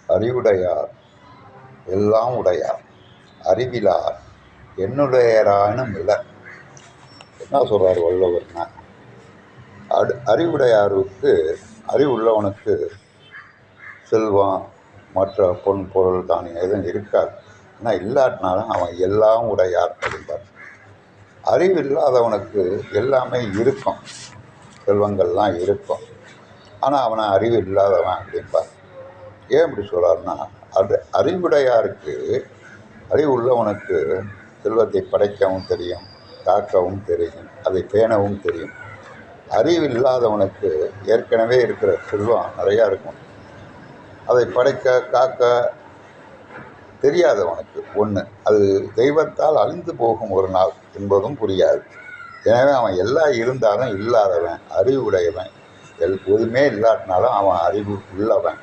அறிவுடையார் எல்லாம் உடையார் அறிவிலார் என்னுடையரானும் இலர். என்ன சொல்கிறார் வள்ளுவர்னா, அறிவுடையாருக்கு, அறிவுள்ளவனுக்கு செல்வம் மற்ற பொன் பொருள் தானியம் எதுவும் இருக்காது. ஆனால் இல்லாட்டினாலும் அவன் எல்லாம் உடையார் அப்படின்பார். அறிவு இல்லாதவனுக்கு எல்லாமே இருக்கும், செல்வங்கள்லாம் இருக்கும், ஆனால் அவனை அறிவு இல்லாதவன் அப்படின்பார். ஏன் இப்படி சொல்கிறாருன்னா, அறிவுடையாருக்கு, அறிவு உள்ளவனுக்கு செல்வத்தை படைக்கவும் தெரியும், காக்கவும் தெரியும், அதை பேணவும் தெரியும். அறிவு இல்லாதவனுக்கு ஏற்கனவே இருக்கிற செல்வம் நிறையா இருக்கும், அதை படைக்க காக்க தெரியாதவனுக்கு ஒன்று, அது தெய்வத்தால் அழிந்து போகும் ஒரு நாள் என்பதும் புரியாது. எனவே அவன் எல்லாம் இருந்தாலும் இல்லாதவன் அறிவு உடையவன், எதுவுமே இல்லாட்டினாலும் அவன் அறிவு உள்ளவன்.